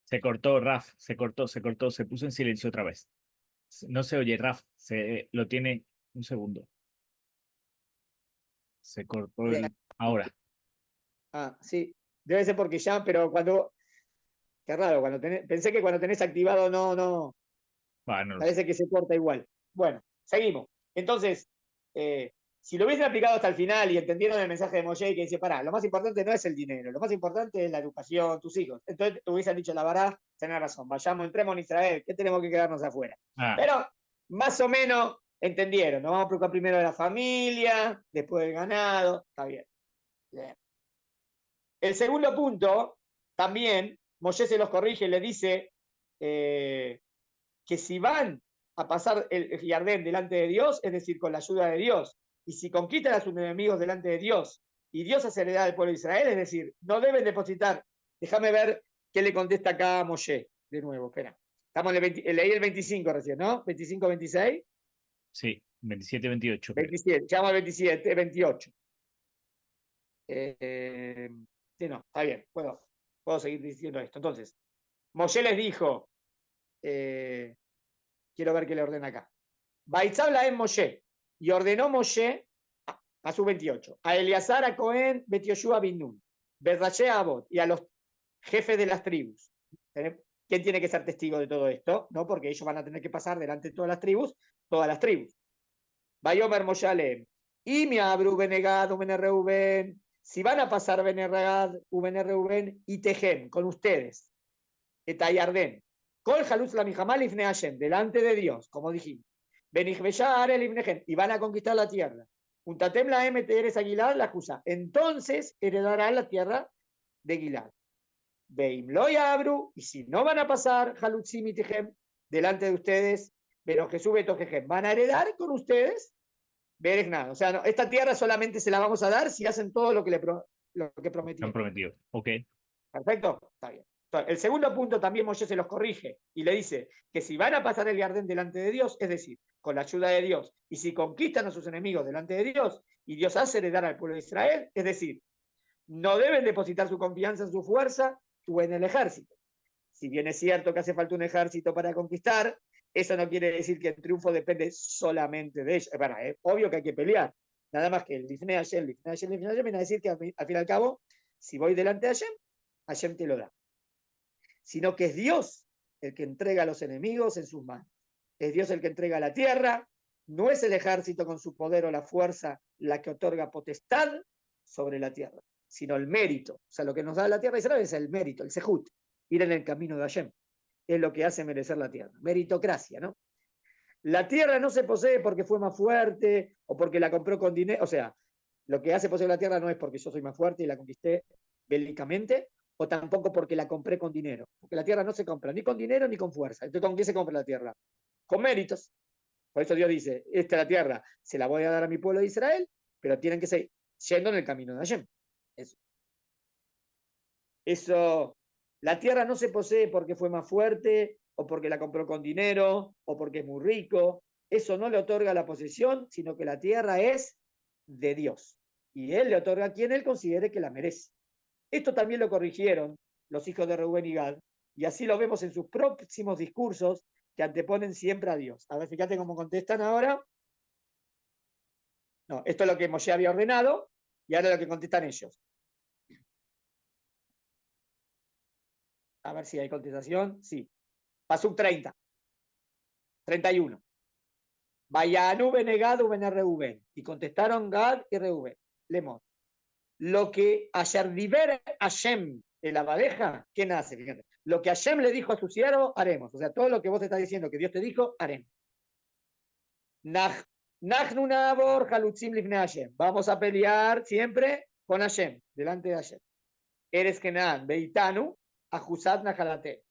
Se cortó, Raf, se puso en silencio otra vez. No se oye, Raf, lo tiene un segundo. Se cortó el... Ahora. Sí, debe ser porque ya, pero cuando, qué raro, pensé que cuando tenés activado no, No lo sé. parece que se corta igual. Bueno, seguimos. Entonces, si lo hubiesen aplicado hasta el final y entendieron el mensaje de Moshe que dice, pará, lo más importante no es el dinero, lo más importante es la educación, tus hijos. Entonces hubiesen dicho, la verdad, tenés razón, vayamos, entremos en Israel, ¿qué tenemos que quedarnos afuera? Ah, Pero más o menos entendieron, nos vamos a preocupar primero de la familia, después del ganado, está bien. Bien. El segundo punto, también, Moshe se los corrige y le dice, que si van a pasar el Jardín delante de Dios, es decir, con la ayuda de Dios, y si conquistan a sus enemigos delante de Dios, y Dios hace heredad al pueblo de Israel, es decir, no deben depositar. Déjame ver qué le contesta acá a Moshe, de nuevo, espera. Estamos en leí el 25 recién, ¿no? 25, 26. Sí, 27, 28 creo. 27, llama al 27, 28. Sí, no, está bien, puedo seguir diciendo esto. Entonces, Moshe les dijo, quiero ver qué le ordena acá. Baitzabla en Moshe, y ordenó Moshe, a su 28, a Eleazar, a Cohen, Bet Yoshua bin Nun, Berrache a Abot, y a los jefes de las tribus. ¿Quién tiene que ser testigo de todo esto? ¿No? Porque ellos van a tener que pasar delante de todas las tribus. Bayomer Moshe Aleem, y mi abru Benegad, Uben Reuben, si van a pasar Benegad, Uben Reuben, y Tejem, con ustedes, Etayarden, Kol Jaluz la Mijamal Ifne Hashem, delante de Dios, como dijimos, Benijbeyar el Ifnehem, y van a conquistar la tierra. Untatem la MTR Aguilar la acusa. Entonces heredarán la tierra de Gilad. Veim lo abru, y si no van a pasar Jalutzim y Tejem, delante de ustedes, pero Jesús Beto Jejem, van a heredar con ustedes Bereg nada. O sea, no, esta tierra solamente se la vamos a dar si hacen todo lo que, lo que Han prometieron. prometido. Ok. ¿Perfecto? Está bien. Entonces, el segundo punto también Moshe se los corrige y le dice que si van a pasar el Jardín delante de Dios, es decir, con la ayuda de Dios, y si conquistan a sus enemigos delante de Dios, y Dios hace heredar al pueblo de Israel, es decir, no deben depositar su confianza en su fuerza o en el ejército. Si bien es cierto que hace falta un ejército para conquistar, eso no quiere decir que el triunfo depende solamente de ellos. Bueno, es obvio que hay que pelear. Nada más que el Lifnei Hashem, viene a decir que al fin y al cabo, si voy delante de Hashem, Hashem te lo da. Sino que es Dios el que entrega a los enemigos en sus manos. Es Dios el que entrega la tierra, no es el ejército con su poder o la fuerza la que otorga potestad sobre la tierra, sino el mérito. O sea, lo que nos da la tierra de Israel es el mérito, el sehut, ir en el camino de Hashem. Es lo que hace merecer la tierra. Meritocracia, ¿no? La tierra no se posee porque fue más fuerte o porque la compró con dinero. O sea, lo que hace poseer la tierra no es porque yo soy más fuerte y la conquisté bélicamente, o tampoco porque la compré con dinero. Porque la tierra no se compra ni con dinero ni con fuerza. Entonces, ¿con qué se compra la tierra? Con méritos. Por eso Dios dice, esta la tierra se la voy a dar a mi pueblo de Israel, pero tienen que seguir yendo en el camino de Hashem. Eso, la tierra no se posee porque fue más fuerte, o porque la compró con dinero, o porque es muy rico. Eso no le otorga la posesión, sino que la tierra es de Dios. Y Él le otorga a quien Él considere que la merece. Esto también lo corrigieron los hijos de Reuben y Gad, y así lo vemos en sus próximos discursos que anteponen siempre a Dios. A ver, fíjate cómo contestan ahora. No, esto es lo que Moshe había ordenado, y ahora lo que contestan ellos. A ver si hay contestación. Sí. Pasuk 30. 31. Vayanu Benegad Uben Reuben. Y contestaron Gad y Reuben. Lemón. Lo que ayer diver Hashem en la badeja, ¿qué nace? Fíjate. Lo que Hashem le dijo a su siervo, haremos. O sea, todo lo que vos estás diciendo que Dios te dijo, haremos. Nachnu Nabor Halutzim Lifne Hashem. Vamos a pelear siempre con Hashem, delante de Hashem. Eres Kenan, Beitanu, Ajusat Najalate.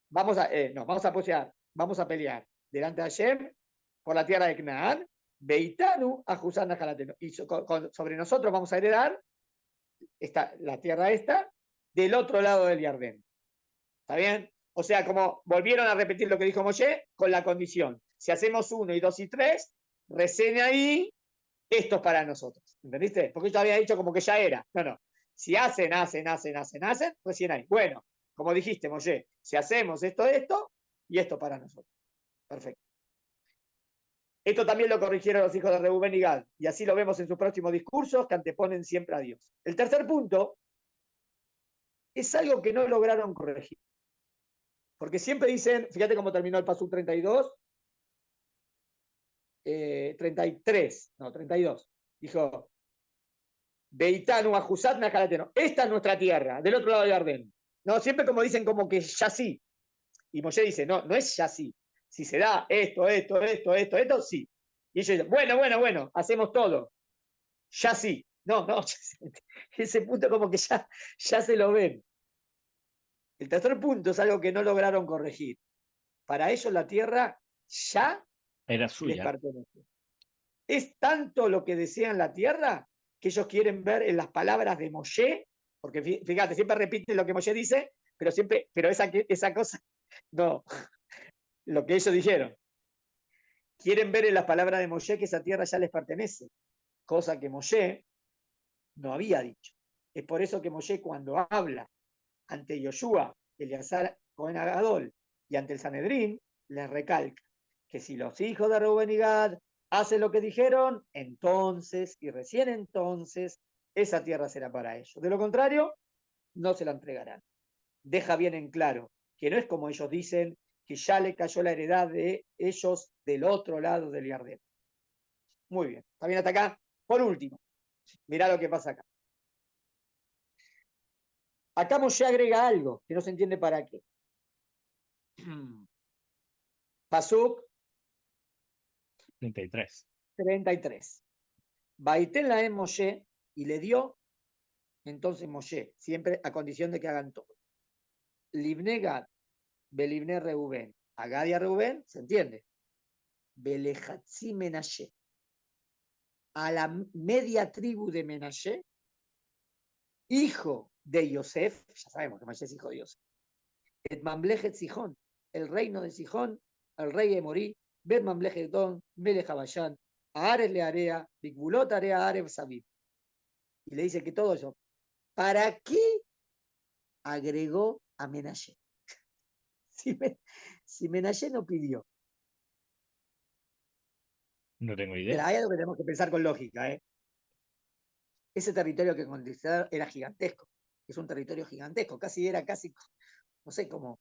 Vamos a pelear delante de Hashem por la tierra de Canaán, Beitanu, Ajusat Najalate. Y sobre nosotros vamos a heredar la tierra esta del otro lado del Jardín. ¿Está bien? O sea, como volvieron a repetir lo que dijo Moshe, con la condición. Si hacemos 1 y 2 y 3, recién ahí, esto es para nosotros. ¿Entendiste? Porque yo había dicho como que ya era. No. Si hacen, recién ahí. Bueno, como dijiste, Moshe, si hacemos esto, y esto para nosotros. Perfecto. Esto también lo corrigieron los hijos de Reuben y Gad, y así lo vemos en sus próximos discursos que anteponen siempre a Dios. El tercer punto es algo que no lograron corregir. Porque siempre dicen, fíjate cómo terminó el Pasuk 32, 33, no, 32. Dijo, Beitanu, Ajusat, Najalateno. Esta es nuestra tierra, del otro lado del Jardín. No, siempre como dicen como que ya sí. Y Moshe dice, no es ya sí. Si se da esto, sí. Y ellos dicen, bueno, hacemos todo. Ya sí. No, ese punto como que ya se lo ven. El tercer punto es algo que no lograron corregir. Para ellos la tierra ya Era les suya. pertenece. Es tanto lo que desean la tierra que ellos quieren ver en las palabras de Moshe, porque fíjate, siempre repiten lo que Moshe dice, pero esa cosa, no, lo que ellos dijeron. Quieren ver en las palabras de Moshe que esa tierra ya les pertenece, cosa que Moshe no había dicho. Es por eso que Moshe, cuando habla ante Yoshua, Eleazar Cohen Agadol y ante el Sanedrín, les recalca que si los hijos de Reuben y Gad hacen lo que dijeron, entonces, y recién entonces, esa tierra será para ellos. De lo contrario, no se la entregarán. Deja bien en claro que no es como ellos dicen, que ya le cayó la heredad de ellos del otro lado del Yardén. Muy bien, ¿está bien hasta acá? Por último, mirá lo que pasa acá. Acá Moshe agrega algo que no se entiende para qué. Pasuk 33. 33. Baiten la en Moshe, y le dio, entonces Moshe, siempre a condición de que hagan todo. Libne Gad, Belibne Reuben. A Gad y a Reuben, ¿se entiende? Belejatzi Menashe. A la media tribu de Menashe, hijo de Yosef, ya sabemos que Menashe es hijo de Yosef. Et Mamlechet Sijón, el reino de Sijón, el rey de Morí, Bet Mamlechet Don, Melech Habayán, a Ares le area, Bigulot area Ares Sabib. Y le dice que todo eso. ¿Para qué agregó a Menashe? Si Menashe no pidió. No tengo idea. Mira, hay algo que tenemos que pensar con lógica. Ese territorio que conquistaron era gigantesco. Es un territorio gigantesco. Era casi, no sé, como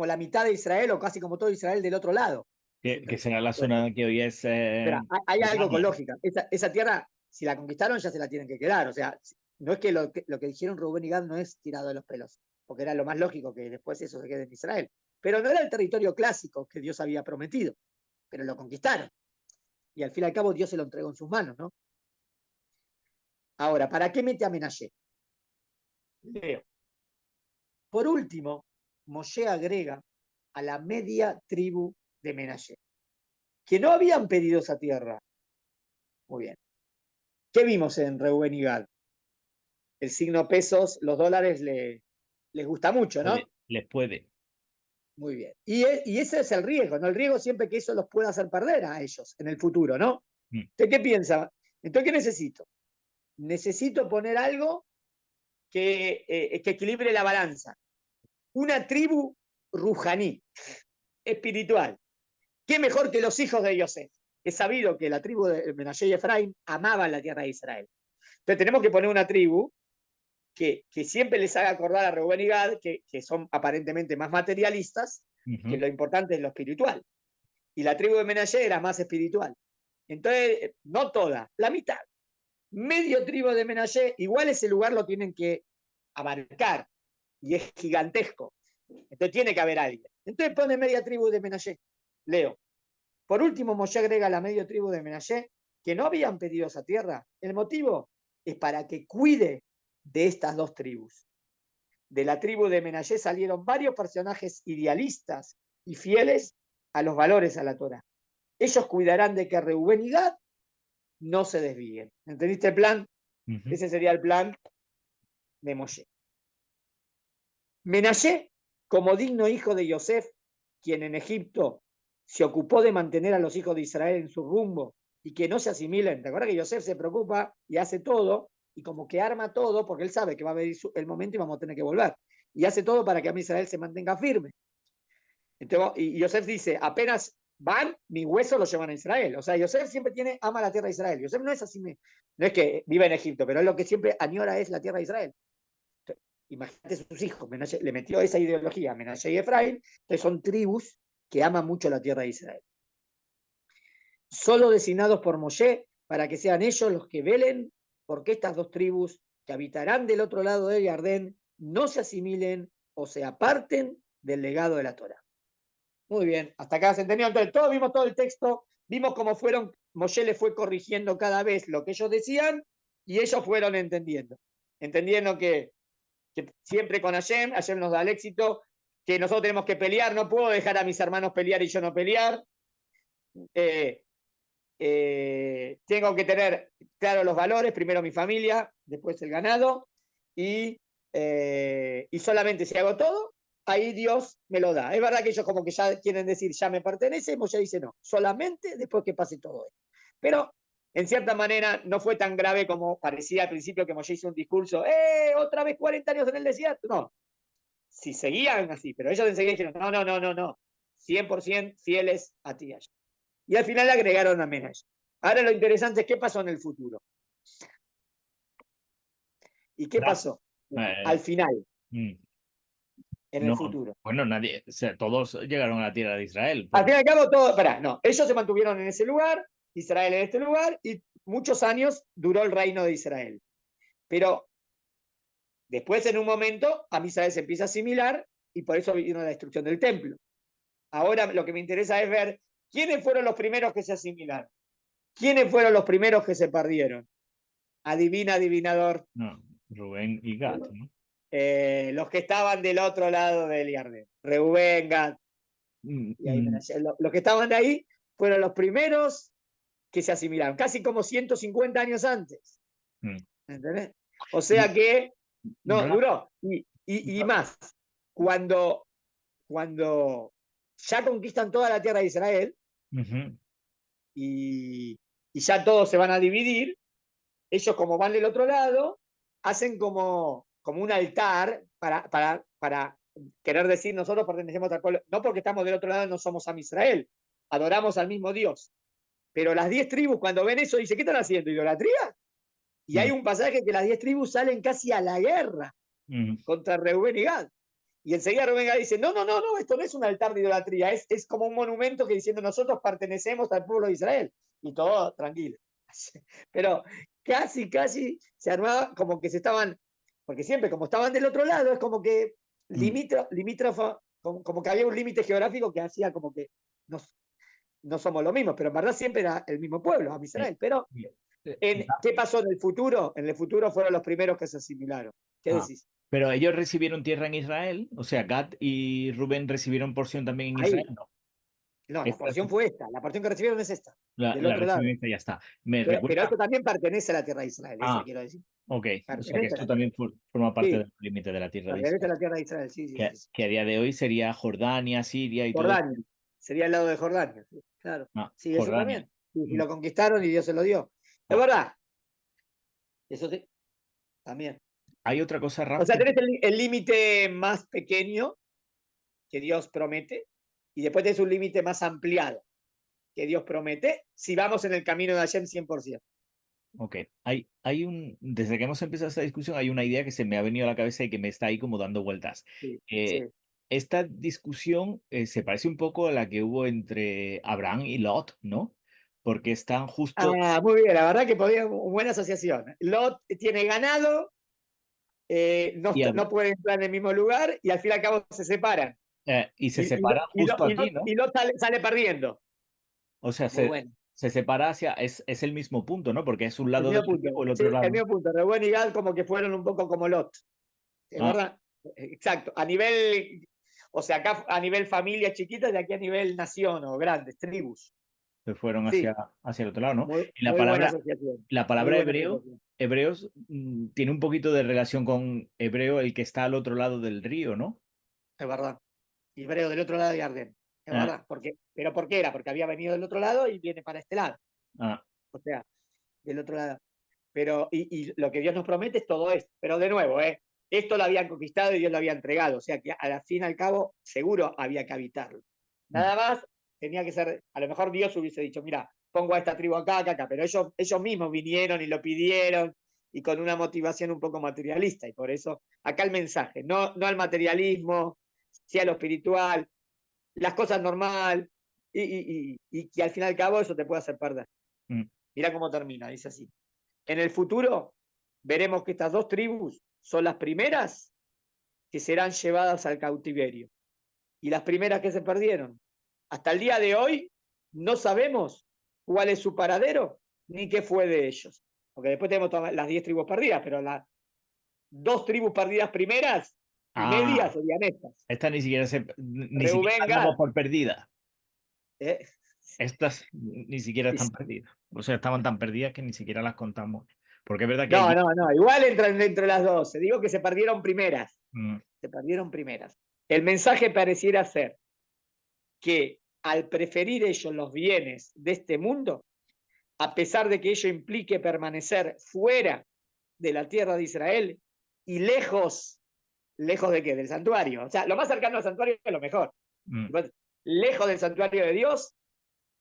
la mitad de Israel o casi como todo Israel del otro lado. Que será la zona que hoy es Pero hay algo con Jordania. lógica. Esa tierra, si la conquistaron, ya se la tienen que quedar. O sea, no es que lo que dijeron Rubén y Gad no es tirado de los pelos, porque era lo más lógico que después eso se quede en Israel. Pero no era el territorio clásico que Dios había prometido, pero lo conquistaron. Y al fin y al cabo Dios se lo entregó en sus manos, ¿no? Ahora, ¿para qué mete a Menashe? Leo. Por último, Moshe agrega a la media tribu de Menashe, que no habían pedido esa tierra. Muy bien. ¿Qué vimos en Reuben y Gad? El signo pesos, los dólares les gusta mucho, ¿no? Les puede. Muy bien. Y ese es el riesgo, ¿no? El riesgo siempre que eso los pueda hacer perder a ellos en el futuro, ¿no? ¿Usted qué piensa? Entonces, ¿qué necesito? Necesito poner algo que equilibre la balanza. Una tribu rujaní, espiritual. ¿Qué mejor que los hijos de Yosef? Es sabido que la tribu de Menashe y Efraín amaban la tierra de Israel. Entonces tenemos que poner una tribu que siempre les haga acordar a Reuben y Gad, que son aparentemente más materialistas, que lo importante es lo espiritual. Y la tribu de Menashe era más espiritual. Entonces, no toda, la mitad. Medio tribu de Menashe, igual ese lugar lo tienen que abarcar, y es gigantesco. Entonces tiene que haber alguien. Entonces pone media tribu de Menashe. Leo. Por último, Moshe agrega a la media tribu de Menashe que no habían pedido esa tierra. El motivo es para que cuide de estas dos tribus. De la tribu de Menashe salieron varios personajes idealistas y fieles a los valores a la Torah. Ellos cuidarán de que Reubén y Gad no se desvíen. ¿Entendiste el plan? Ese sería el plan de Moshe. Menashe, como digno hijo de Yosef, quien en Egipto se ocupó de mantener a los hijos de Israel en su rumbo y que no se asimilen. ¿Te acuerdas que Yosef se preocupa y hace todo y como que arma todo porque él sabe que va a venir el momento y vamos a tener que volver? Y hace todo para que a Israel se mantenga firme. Entonces, y Yosef dice, apenas van, mi hueso lo llevan a Israel. O sea, Yosef siempre ama la tierra de Israel. Yosef no es así, no es que vive en Egipto, pero es lo que siempre añora es la tierra de Israel. Entonces, imagínate sus hijos, Menashe, le metió esa ideología a Menashe y Efraín, entonces son tribus que aman mucho la tierra de Israel. Solo designados por Moshe para que sean ellos los que velen porque estas dos tribus que habitarán del otro lado del Jardín no se asimilen o se aparten del legado de la Torah. Muy bien, hasta acá se entendió. Entonces, todos vimos todo el texto, vimos cómo Moshe le fue corrigiendo cada vez lo que ellos decían y ellos fueron entendiendo que siempre con Hashem nos da el éxito, que nosotros tenemos que pelear, no puedo dejar a mis hermanos pelear y yo no pelear. tengo que tener claro los valores, primero mi familia, después el ganado, y solamente si hago todo, ahí Dios me lo da. Es verdad que ellos como que ya quieren decir, ya me pertenece, Moshe dice no, solamente después que pase todo esto. Pero en cierta manera no fue tan grave como parecía al principio que Moshe hizo un discurso, otra vez 40 años en el desierto. No, si seguían así, pero ellos enseguida dijeron, no, no, no, no, no, 100% fieles a ti. Y al final agregaron a Menashe. Ahora lo interesante es qué pasó en el futuro. ¿Y qué pasó al final, mm, en el no, futuro? bueno, nadie, o sea, todos llegaron a la tierra de Israel. Al fin y al cabo, todo, no, ellos se mantuvieron en ese lugar, Israel en este lugar, y muchos años duró el reino de Israel. Pero después, en un momento, a Israel se empieza a asimilar y por eso vino la destrucción del templo. Ahora lo que me interesa es ver quiénes fueron los primeros que se asimilaron, quiénes fueron los primeros que se perdieron. Adivina, adivinador. No, Rubén y Gad, ¿no? Los que estaban del otro lado del Jardín. Reuben, Gad. Mm, Y ahí, los que estaban ahí fueron los primeros que se asimilaron, casi como 150 años antes. mm. ¿Entendés? O Y sea que, no, Rafa, duró. Y más, cuando ya conquistan toda la tierra de Israel ujú, y ya todos se van a dividir, ellos como van del otro lado, hacen como un altar para querer decir nosotros pertenecemos al pueblo, no porque estamos del otro lado no somos a Israel, adoramos al mismo Dios. Pero las 10 tribus cuando ven eso dicen, ¿qué están haciendo? ¿Idolatría? Y hay mm, un pasaje que las 10 tribus salen casi a la guerra mm, contra Reuben y Gad. Y enseguida Reuben y Gad dice, no, no, no, no, esto no es un altar de idolatría, es como un monumento que diciendo nosotros pertenecemos al pueblo de Israel. Y todo tranquilo. Pero casi se armaba como que se estaban, porque siempre como estaban del otro lado, es como que mm. limítrofa, como que había un límite geográfico que hacía como que no somos lo mismo, pero en verdad siempre era el mismo pueblo, a Eh, Israel. Pero, ya. ¿qué pasó en el futuro? En el futuro fueron los primeros que se asimilaron. ¿Qué Ah, decís? pero ellos recibieron tierra en Israel, o sea, Gad y Rubén recibieron porción también en Israel, Ahí, no. no, la Esta porción fue esta, la porción que recibieron es esta, del la otro lado. recibieron y ya está. Me Pero recuerda. esto también pertenece a la tierra de Israel, eso Ah, quiero decir. ok. O sea que Pertenece a esto la tierra también de Israel. forma parte Sí, del límite de la tierra de pertenece a Israel. la tierra de Israel, sí, sí, sí. Sí. Que a día de hoy sería Jordania, Siria y todo eso. Jordania, sería el lado de Jordania, sí, claro. Ah, Sí, eso Jordania. también. Y Mm, lo conquistaron y Dios se lo dio. Es ah. verdad, eso sí, también. Hay otra cosa, O Raf, sea, que tenés el límite más pequeño que Dios promete y después tenés un límite más ampliado que Dios promete si vamos en el camino de Hashem 100%. ok, desde que hemos empezado esta discusión, hay una idea que se me ha venido a la cabeza y que me está ahí como dando vueltas. Sí, Eh, sí. Esta discusión se parece un poco a la que hubo entre Abraham y Lot, ¿no? Porque están justo, Ah, muy bien, la verdad que podía, buena asociación. Lot tiene ganado, no, y, no pueden entrar en el mismo lugar y al fin y al cabo se separan. y se Y, y, separan justo aquí, ¿no? y Lot sale perdiendo. O sea, Muy bueno. se separa hacia, es el mismo punto, ¿no? Porque es un El lado mismo del río punto. o el Sí, otro el lado. mismo punto. Reuben y Gad como que fueron un poco como Lot. ¿Es Ah, verdad? Exacto. A nivel, o sea, acá a nivel familia chiquita, de aquí a nivel nación o grandes, tribus. se fueron Sí, hacia el otro lado, ¿no? muy, Y muy buena asociación. la Muy palabra buena hebreo, asociación. hebreos, tiene un poquito de relación con hebreo, el que está al otro lado del río, ¿no? Es verdad. Hebreo del otro lado de Arden. Es Ah, verdad. ¿Pero por qué era? Porque había venido del otro lado y viene para este lado. ah, O sea, del otro lado. Pero, y lo que Dios nos promete es todo esto. Pero de nuevo, esto lo habían conquistado y Dios lo había entregado. O sea que al fin y al cabo, seguro había que habitarlo. mm, Nada más tenía que ser, a lo mejor Dios hubiese dicho, mira, pongo a esta tribu acá, acá, acá, pero ellos mismos vinieron y lo pidieron y con una motivación un poco materialista. Y por eso, acá el mensaje, no al materialismo, sí a lo espiritual, las cosas normal, y que al fin y al cabo eso te puede hacer perder. mm, Mira cómo termina, dice así. En el futuro veremos que estas dos tribus son las primeras que serán llevadas al cautiverio y las primeras que se perdieron. Hasta el día de hoy no sabemos cuál es su paradero ni qué fue de ellos. Porque después tenemos todas las 10 tribus perdidas, pero las dos tribus perdidas primeras y ah, medias serían estas. esta ni siquiera ni siquiera Reuben, la damos Gad. por perdida. ¿eh? Estas ni siquiera están perdidas. O sea, estaban tan perdidas que ni siquiera las contamos. Porque es verdad que No, hay... no, no, igual entran dentro de las 12. Digo que se perdieron primeras. Mm, Se perdieron primeras. El mensaje pareciera ser que al preferir ellos los bienes de este mundo, a pesar de que ello implique permanecer fuera de la tierra de Israel y lejos, ¿lejos de qué? Del santuario. O sea, lo más cercano al santuario es lo mejor. mm, Lejos del santuario de Dios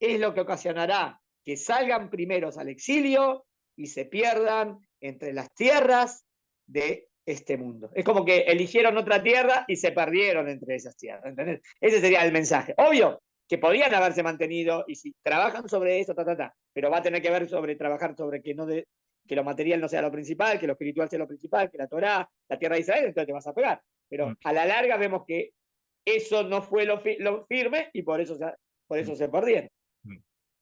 es lo que ocasionará que salgan primeros al exilio y se pierdan entre las tierras de este mundo. Es como que eligieron otra tierra y se perdieron entre esas tierras. ¿Entendés? Ese sería el mensaje. Obvio que podrían haberse mantenido y si trabajan sobre eso, pero va a tener que ver sobre trabajar sobre que que lo material no sea lo principal, que lo espiritual sea lo principal, que la Torá, la tierra de Israel, entonces te vas a pegar. mm, Pero a la larga vemos que eso no fue lo firme y por eso mm, se perdieron. mm,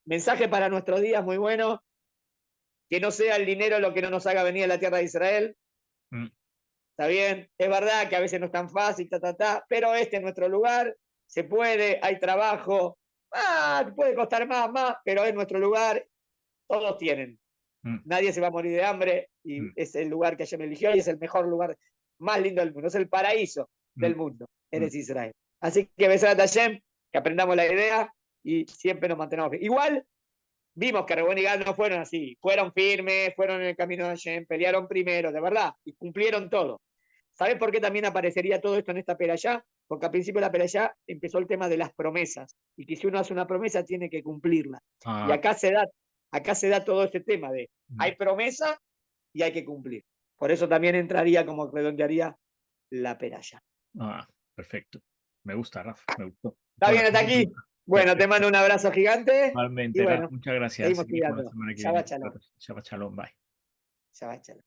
Mensaje para nuestros días muy bueno, que no sea el dinero lo que no nos haga venir a la tierra de Israel. mm, Está bien, es verdad que a veces no es tan fácil, pero este es nuestro lugar, se puede, hay trabajo, puede costar más, pero es nuestro lugar, todos tienen. mm, Nadie se va a morir de hambre y mm, es el lugar que Hashem eligió y es el mejor lugar, más lindo del mundo, es el paraíso mm, del mundo, mm. eres Israel. Así que besar a Hashem, que aprendamos la idea y siempre nos mantenemos. Igual vimos que Rebón y Gad no fueron así, fueron firmes, fueron en el camino de Hashem, pelearon primero, de verdad, y cumplieron todo. ¿Sabes por qué también aparecería todo esto en esta perashá? Porque al principio de la perashá empezó el tema de las promesas, y que si uno hace una promesa tiene que cumplirla. Y Ah, acá se da todo este tema de mm, hay promesa y hay que cumplir. Por eso también entraría como redondearía la perashá. ah, perfecto. Me gusta, Rafa, me gustó. ¿Está Bueno, bien hasta aquí? Bueno, te perfecto. mando un abrazo gigante y Igualmente, Rafa, bueno, muchas gracias. seguimos Seguimos la estudiando. semana que viene. Shabbat shalom. Shabbat shalom, bye. Shabbat shalom.